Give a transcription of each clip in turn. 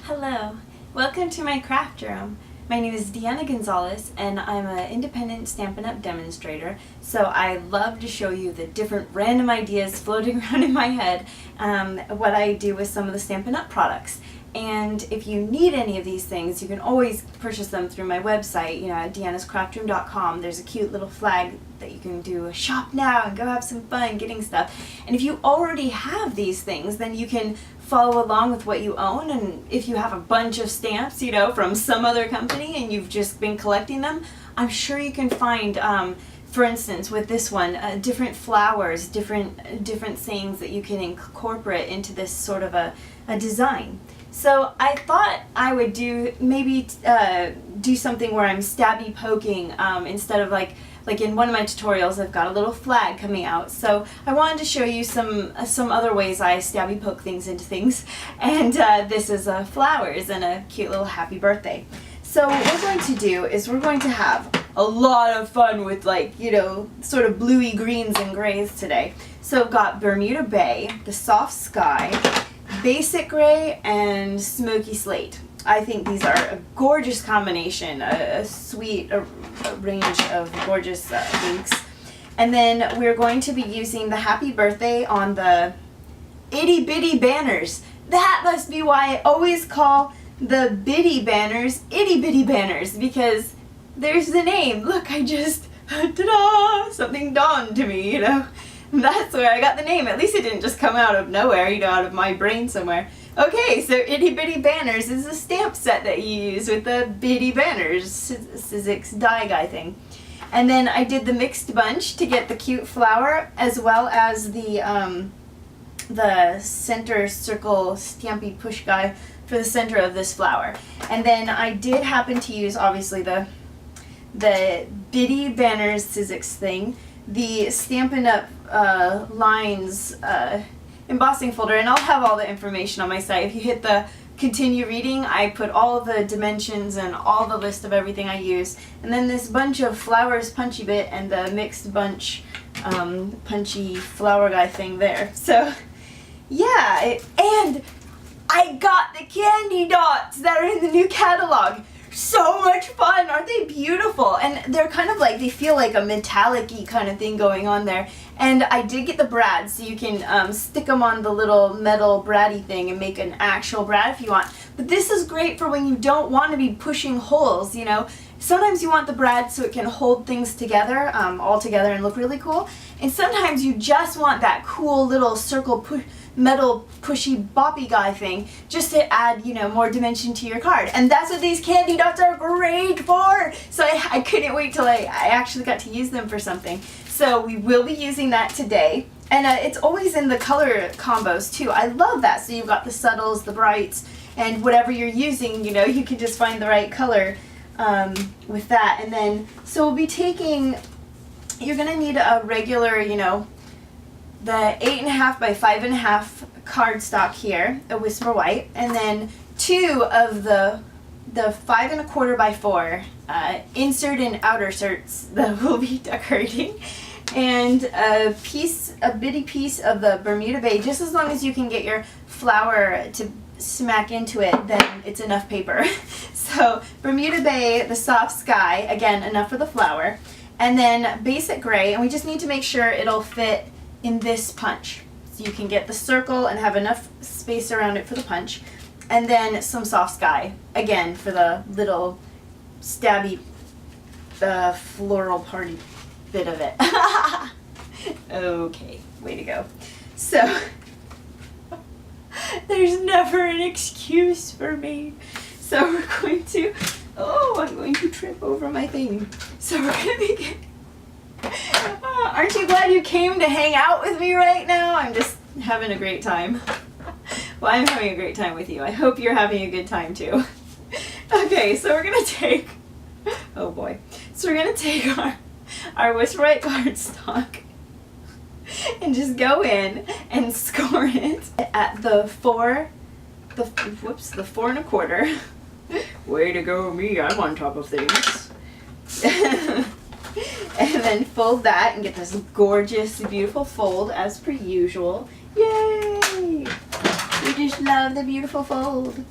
Hello, welcome to my craft room. My name is Deanna Gonzalez and I'm an independent Stampin' Up! Demonstrator, so I love to show you the different random ideas floating around in my head, what I do with some of the Stampin' Up! Products. And if you need any of these things, you can always purchase them through my website, at deannascraftroom.com. There's a cute little flag that you can do a shop now and go have some fun getting stuff. And if you already have these things, then you can follow along with what you own. And if you have a bunch of stamps, from some other company and you've just been collecting them, I'm sure you can find, for instance, with this one, different flowers, different sayings that you can incorporate into this sort of a design. So I thought I would do do something where I'm stabby poking instead of like in one of my tutorials I've got a little flag coming out. So I wanted to show you some other ways I stabby poke things into things, and this is flowers and a cute little happy birthday. So what we're going to do is we're going to have a lot of fun with sort of bluey greens and grays today. So I've got Bermuda Bay, the Soft Sky, Basic Gray, and Smoky Slate. I think these are a gorgeous combination, a sweet range of gorgeous inks. And then we're going to be using the Happy Birthday on the itty bitty banners. That must be why I always call the bitty banners itty bitty banners, because there's the name. Look, I just, ta-da, something dawned to me, That's where I got the name. At least it didn't just come out of nowhere, out of my brain somewhere. Okay, so Itty Bitty Banners is a stamp set that you use with the bitty banners, Sizzix die guy thing. And then I did the mixed bunch to get the cute flower, as well as the center circle stampy push guy for the center of this flower. And then I did happen to use, obviously, the Bitty Banners Sizzix thing, the Stampin' Up! Lines embossing folder, and I'll have all the information on my site. If you hit the continue reading, I put all the dimensions and all the list of everything I use, and then this bunch of flowers punchy bit and the mixed bunch punchy flower guy thing there. So yeah, and I got the candy dots that are in the new catalog. So much fun! Aren't they beautiful? And they're kind of they feel like a metallic-y kind of thing going on there. And I did get the brads, so you can stick them on the little metal braddy thing and make an actual brad if you want. But this is great for when you don't want to be pushing holes, Sometimes you want the brad so it can hold things together, all together, and look really cool. And sometimes you just want that cool little circle metal pushy boppy guy thing just to add more dimension to your card, and that's what these candy dots are great for. So I couldn't wait till I actually got to use them for something. So we will be using that today, and it's always in the color combos too. I love that. So you've got the subtles, the brights, and whatever you're using, you can just find the right color with that. And then so we'll be taking, you're gonna need a regular the 8.5 by 5.5 cardstock here, a Whisper White, and then 2 of the 5 1/4 by 4 insert and outer shirts that we'll be decorating, and a bitty piece of the Bermuda Bay. Just as long as you can get your flower to smack into it, then it's enough paper. So Bermuda Bay, the Soft Sky, again enough for the flower, and then Basic Gray, and we just need to make sure it'll fit in this punch, so you can get the circle and have enough space around it for the punch, and then some Soft Sky again for the little stabby floral party bit of it. Okay, way to go. So there's never an excuse for me. So we're going to, I'm going to trip over my thing. So we're going to begin. Aren't you glad you came to hang out with me right now? I'm just having a great time. Well, I'm having a great time with you. I hope you're having a good time too. Okay, so we're gonna take, oh boy. So we're gonna take our Whisper White cardstock and just go in and score it at the 4 1/4. Way to go me, I'm on top of things. And then fold that and get this gorgeous, beautiful fold as per usual. Yay! We just love the beautiful fold.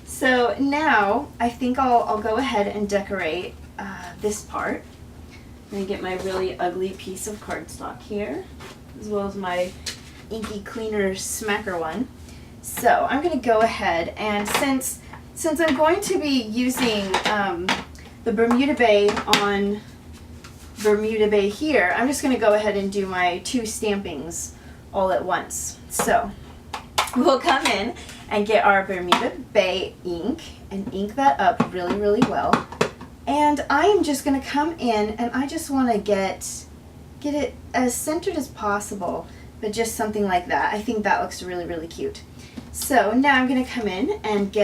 So now I think I'll go ahead and decorate this part. I'm going to get my really ugly piece of cardstock here, as well as my inky cleaner smacker one. So I'm going to go ahead, and since I'm going to be using the Bermuda Bay on Bermuda Bay here, I'm just going to go ahead and do my 2 stampings all at once. So we'll come in and get our Bermuda Bay ink and ink that up really, really well. And I am just going to come in and I just want to get it as centered as possible, but just something like that. I think that looks really, really cute. So now I'm going to come in and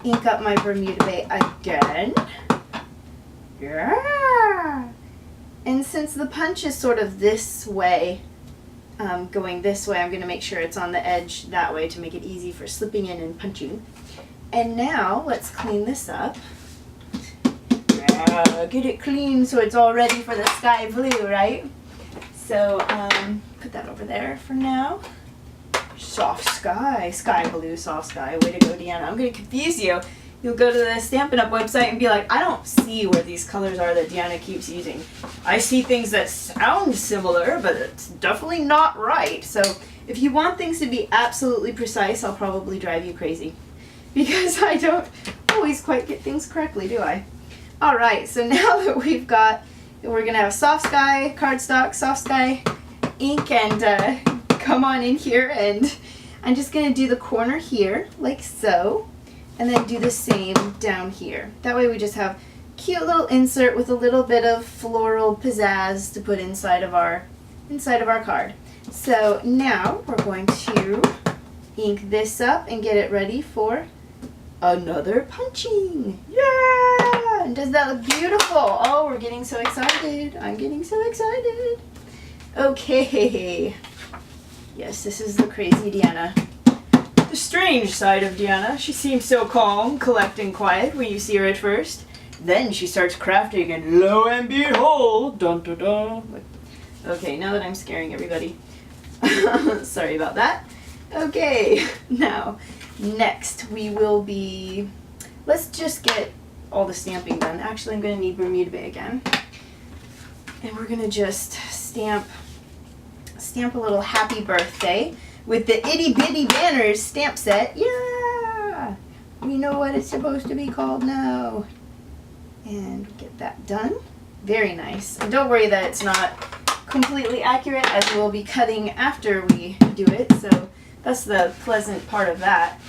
ink up my Bermuda Bay again. Yeah. And since the punch is sort of this way, going this way, I'm going to make sure it's on the edge that way to make it easy for slipping in and punching. And now let's clean this up. Get it clean so it's all ready for the sky blue, right? So put that over there for now. Soft sky, sky blue, soft sky. Way to go, Deanna. I'm going to confuse you. You'll go to the Stampin' Up! Website and be like, I don't see where these colors are that Deanna keeps using. I see things that sound similar, but it's definitely not right. So if you want things to be absolutely precise, I'll probably drive you crazy. Because I don't always quite get things correctly, do I? Alright, so now that we're going to have soft sky, cardstock, soft sky, ink, and come on in here, and I'm just going to do the corner here, like so. And then do the same down here. That way we just have cute little insert with a little bit of floral pizzazz to put inside of our card. So now we're going to ink this up and get it ready for another punching. Yeah! And does that look beautiful? Oh, we're getting so excited. I'm getting so excited. Okay. Yes, this is the crazy Deanna. The strange side of Deanna. She seems so calm, collected, quiet when you see her at first. Then she starts crafting, and lo and behold, dun dun dun. Okay, now that I'm scaring everybody. Sorry about that. Okay, now, next we will be, let's just get all the stamping done. Actually, I'm going to need Bermuda Bay again. And we're going to just stamp a little happy birthday with the Itty Bitty Banners stamp set. Yeah! We know what it's supposed to be called now. And get that done. Very nice. And don't worry that it's not completely accurate, as we'll be cutting after we do it. So that's the pleasant part of that.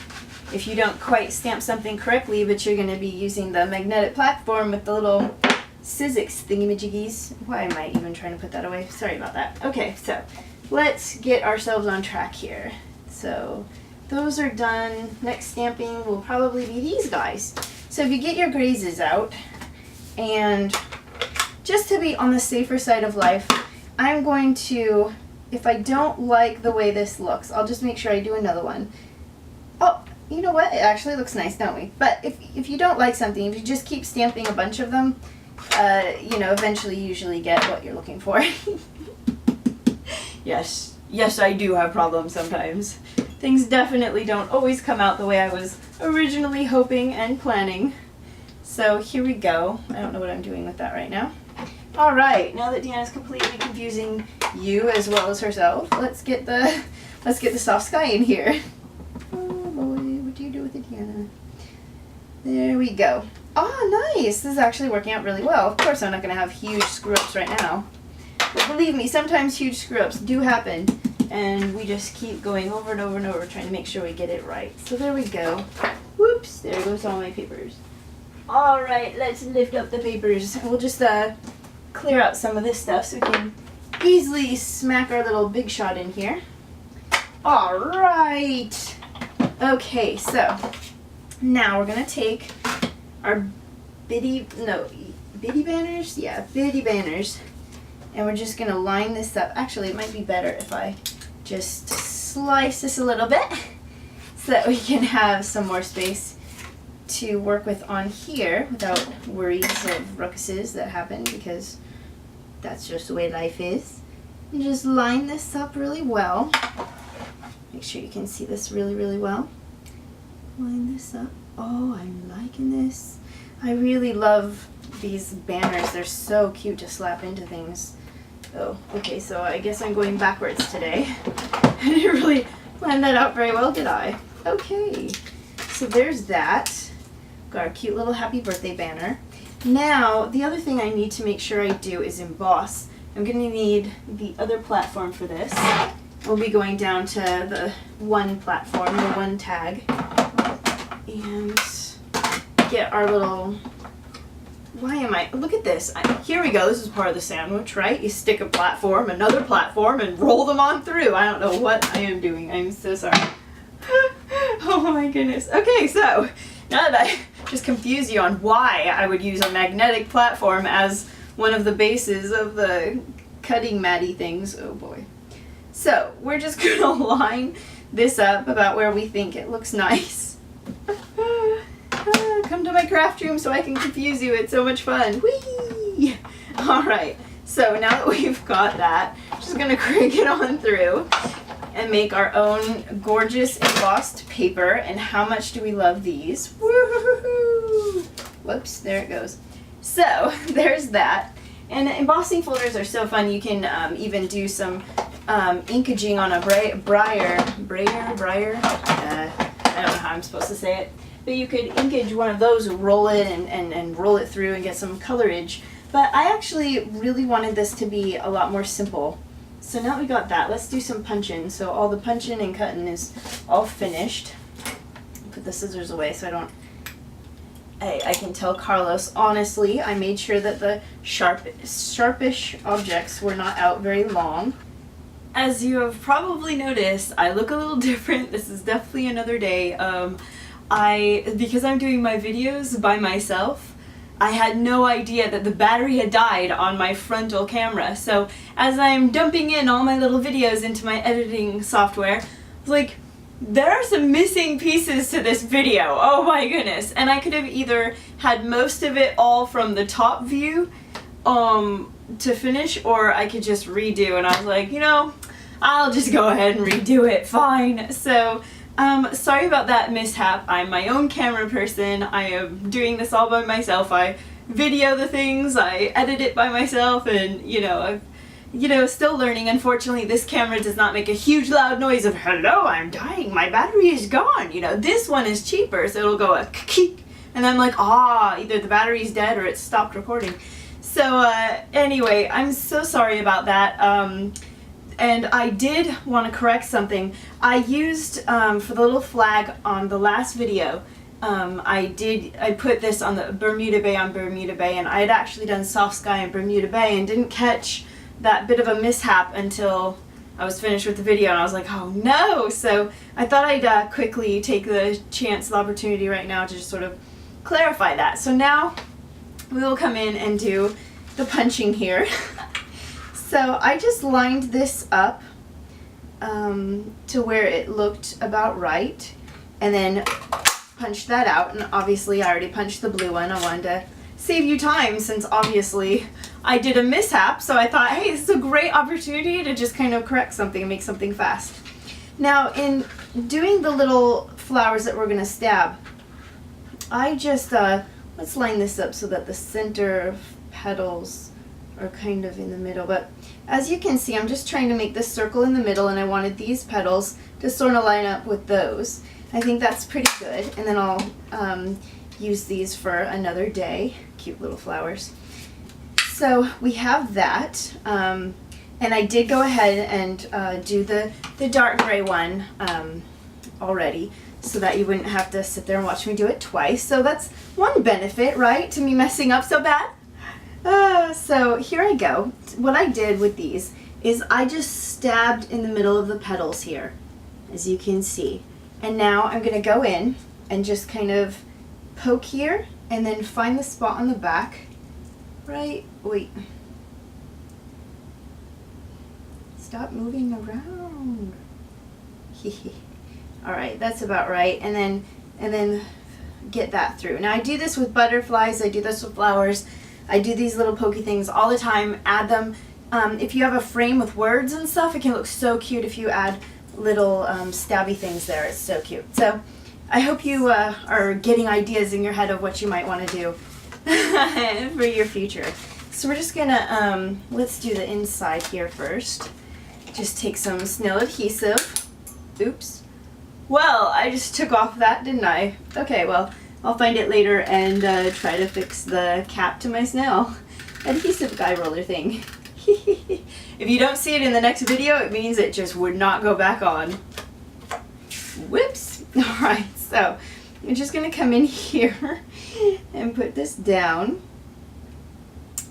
If you don't quite stamp something correctly, but you're going to be using the magnetic platform with the little Sizzix thingamajiggies. Why am I even trying to put that away? Sorry about that. Okay, so let's get ourselves on track here. So those are done. Next stamping will probably be these guys. So if you get your grazes out, and just to be on the safer side of life, I'm going to, if I don't like the way this looks, I'll just make sure I do another one. Oh, you know what? It actually looks nice, don't we? But if you don't like something, if you just keep stamping a bunch of them, you know, eventually you usually get what you're looking for. Yes, I do have problems sometimes. Things definitely don't always come out the way I was originally hoping and planning. So here we go. I don't know what I'm doing with that right now. Alright, now that Deanna's completely confusing you as well as herself, let's get the soft sky in here. Oh boy, what do you do with it, Deanna? There we go. Oh, nice! This is actually working out really well. Of course I'm not going to have huge screw-ups right now. But believe me, sometimes huge screw-ups do happen, and we just keep going over and over and over trying to make sure we get it right. So there we go. Whoops, there goes all my papers. Alright, let's lift up the papers. And we'll just clear out some of this stuff so we can easily smack our little big shot in here. Alright! Okay, so now we're going to take our bitty banners? Yeah, bitty banners. And we're just going to line this up. Actually, it might be better if I just slice this a little bit so that we can have some more space to work with on here without worries of ruckuses that happen, because that's just the way life is. And just line this up really well. Make sure you can see this really, really well. Line this up Oh, I'm liking this. I really love these banners. They're so cute to slap into things. Oh, okay, so I guess I'm going backwards today. I didn't really plan that out very well, did I? Okay, so there's that. Got our cute little happy birthday banner. Now, the other thing I need to make sure I do is emboss. I'm going to need the other platform for this. We'll be going down to the one platform, the one tag, and get our little, look at this. Here we go, this is part of the sandwich, right? You stick a platform, another platform, and roll them on through. I don't know what I am doing, I'm so sorry. Oh my goodness. Okay, so now that I just confuse you on why I would use a magnetic platform as one of the bases of the cutting matty things, oh boy. So we're just gonna line this up about where we think it looks nice. Come to my craft room so I can confuse you, it's so much fun. Whee! Alright, so now that we've got that, just gonna crank it on through and make our own gorgeous embossed paper. And how much do we love these? Woo-hoo-hoo-hoo! Whoops, there it goes. So there's that. And embossing folders are so fun. You can even do some inkaging on a brayer. I don't know how I'm supposed to say it. But you could inkage one of those, roll it and roll it through and get some colorage. But I actually really wanted this to be a lot more simple. So now we got that, let's do some punching. So all the punching and cutting is all finished. Put the scissors away so I can tell Carlos, honestly, I made sure that the sharpish objects were not out very long. As you have probably noticed, I look a little different. This is definitely another day. Because I'm doing my videos by myself, I had no idea that the battery had died on my frontal camera. So as I'm dumping in all my little videos into my editing software, I was like, there are some missing pieces to this video. Oh my goodness. And I could have either had most of it all from the top view to finish, or I could just redo. And I was like, you know, I'll just go ahead and redo it. Fine. So sorry about that mishap. I'm my own camera person. I am doing this all by myself. I video the things, I edit it by myself, and I'm still learning. Unfortunately, this camera does not make a huge loud noise of hello, I'm dying, my battery is gone. This one is cheaper, so it'll go a keek, and I'm like, either the battery's dead or it's stopped recording. So anyway, I'm so sorry about that. And I did want to correct something. I used, for the little flag on the last video, I put this on the Bermuda Bay on Bermuda Bay, and I had actually done soft sky on Bermuda Bay and didn't catch that bit of a mishap until I was finished with the video, and I was like, oh no! So I thought I'd quickly take the opportunity right now to just sort of clarify that. So now we will come in and do the punching here. So I just lined this up to where it looked about right, and then punched that out. And obviously I already punched the blue one. I wanted to save you time since obviously I did a mishap, so I thought, hey, this is a great opportunity to just kind of correct something and make something fast. Now in doing the little flowers that we're going to stab, I just, let's line this up so that the center petals are kind of in the middle. But as you can see, I'm just trying to make this circle in the middle, and I wanted these petals to sort of line up with those. I think that's pretty good, and then I'll use these for another day. Cute little flowers. So we have that, and I did go ahead and do the dark gray one already, so that you wouldn't have to sit there and watch me do it twice. So that's one benefit, right, to me messing up so bad. So here I go. What I did with these is I just stabbed in the middle of the petals here, as you can see. And now I'm going to go in and just kind of poke here and then find the spot on the back. Right? Wait. Stop moving around. Alright, that's about right. And then get that through. Now I do this with butterflies, I do this with flowers. I do these little pokey things all the time, add them. If you have a frame with words and stuff, it can look so cute if you add little stabby things there. It's so cute. So I hope you are getting ideas in your head of what you might want to do for your future. So we're just gonna, let's do the inside here first. Just take some snail adhesive. Oops. Well, I just took off that, didn't I? Okay, well, I'll find it later and try to fix the cap to my snail adhesive guy roller thing. If you don't see it in the next video, it means it just would not go back on. Whoops. Alright, so I'm just going to come in here and put this down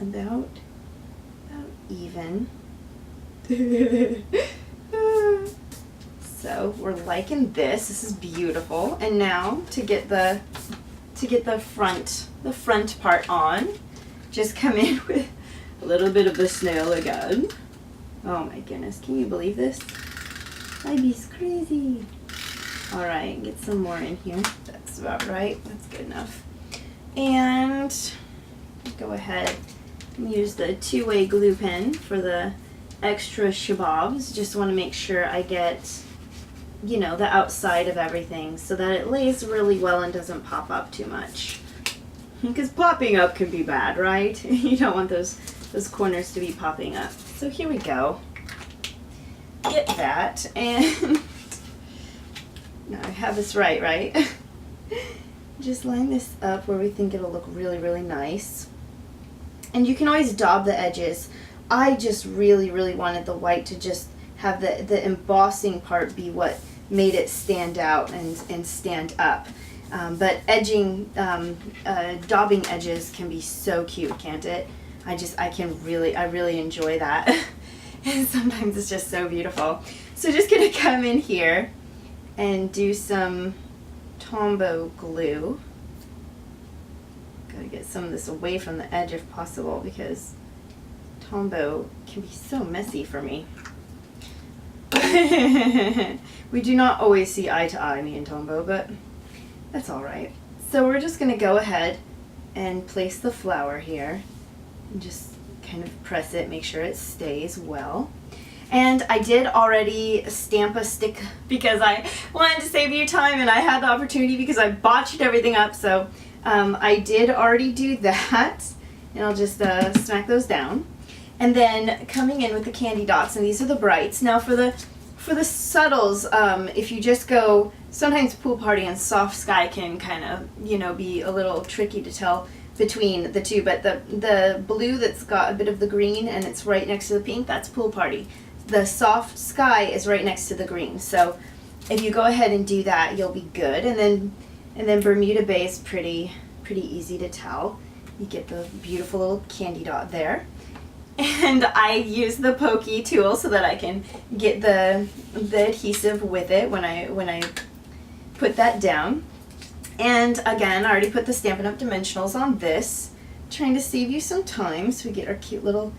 about even. So we're liking this. This is beautiful. And now to get the front part on, just come in with a little bit of the snail again. Oh my goodness, can you believe this? I'd be crazy. All right, get some more in here. That's about right. That's good enough. And go ahead and use the two-way glue pen for the extra shabobs. Just want to make sure I get, you know, the outside of everything so that it lays really well and doesn't pop up too much. Because popping up can be bad, right? You don't want those corners to be popping up. So here we go. Get that, and now I have this right? Just line this up where we think it'll look really, really nice. And you can always daub the edges. I just really, really wanted the white to just have the embossing part be what made it stand out and stand up. But edging, daubing edges can be so cute, can't it? I really enjoy that. And sometimes it's just so beautiful. So just gonna come in here and do some Tombow glue. Gotta get some of this away from the edge if possible because Tombow can be so messy for me. We do not always see eye to eye, me and Tombow, but that's alright. So we're just gonna go ahead and place the flower here and just kind of press it, make sure it stays well. And I did already stamp a stick because I wanted to save you time and I had the opportunity because I botched everything up. So I did already do that, and I'll just smack those down. And then coming in with the candy dots, and these are the brights. Now for the subtles, if you just go, sometimes Pool Party and Soft Sky can kind of, you know, be a little tricky to tell between the two, but the blue that's got a bit of the green and it's right next to the pink, that's Pool Party. The Soft Sky is right next to the green. So if you go ahead and do that, you'll be good. And then Bermuda Bay is pretty easy to tell. You get the beautiful little candy dot there. And I use the pokey tool so that I can get the adhesive with it when I put that down. And again, I already put the Stampin' Up! Dimensionals on this, trying to save you some time so we get our cute little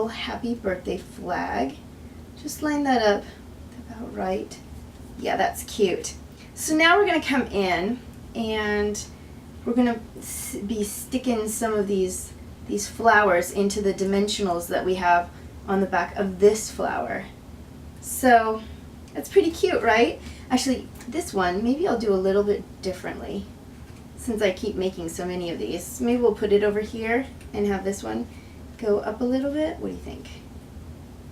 happy birthday flag. Just line that up about right. Yeah, that's cute. So now we're going to come in and we're going to be sticking some of these flowers into the dimensionals that we have on the back of this flower. So that's pretty cute, right? Actually, this one, maybe I'll do a little bit differently since I keep making so many of these. Maybe we'll put it over here and have this one go up a little bit. What do you think?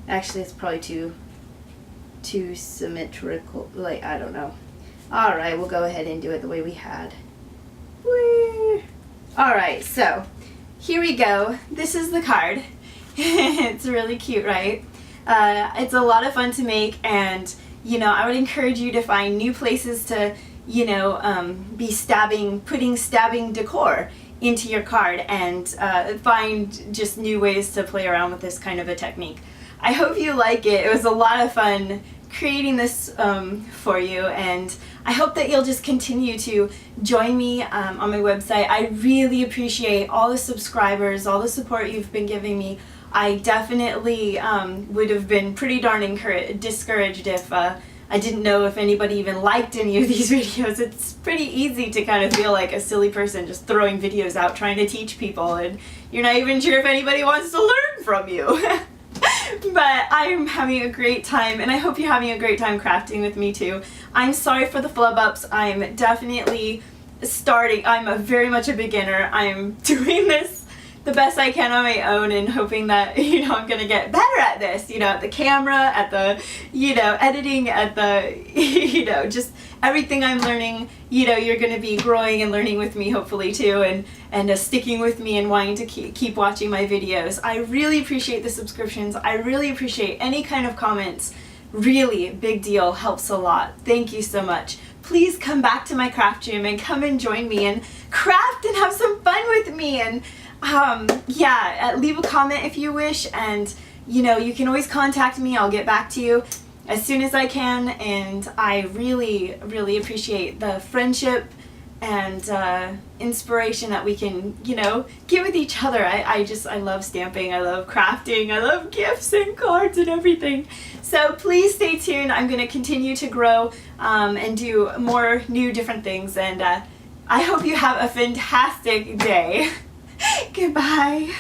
Actually, it's probably too symmetrical, like, I don't know. Alright, we'll go ahead and do it the way we had. Alright, so here we go. This is the card. It's really cute, right? It's a lot of fun to make, and you know, I would encourage you to find new places to, you know, putting stabbing decor into your card and find just new ways to play around with this kind of a technique. I hope you like it. It was a lot of fun creating this for you, and I hope that you'll just continue to join me on my website. I really appreciate all the subscribers, all the support you've been giving me. I definitely would have been pretty darn discouraged if I didn't know if anybody even liked any of these videos. It's pretty easy to kind of feel like a silly person just throwing videos out trying to teach people, and you're not even sure if anybody wants to learn from you. But I'm having a great time, and I hope you're having a great time crafting with me too. I'm sorry for the flub ups. I'm definitely starting. I'm very much a beginner. I'm doing this the best I can on my own and hoping that, you know, I'm gonna get better at this, you know, at the camera, at the, you know, editing, at the, you know, just everything I'm learning. You know, you're gonna be growing and learning with me hopefully too, and sticking with me and wanting to keep watching my videos. I really appreciate the subscriptions. I really appreciate any kind of comments. Really, big deal, helps a lot. Thank you so much. Please come back to my craft room and come and join me and craft and have some fun with me. And yeah, leave a comment if you wish, and you know, you can always contact me. I'll get back to you as soon as I can, and I really, really appreciate the friendship and inspiration that we can, you know, give with each other. I love stamping, I love crafting, I love gifts and cards and everything. So please stay tuned. I'm going to continue to grow and do more new different things, and I hope you have a fantastic day. Goodbye.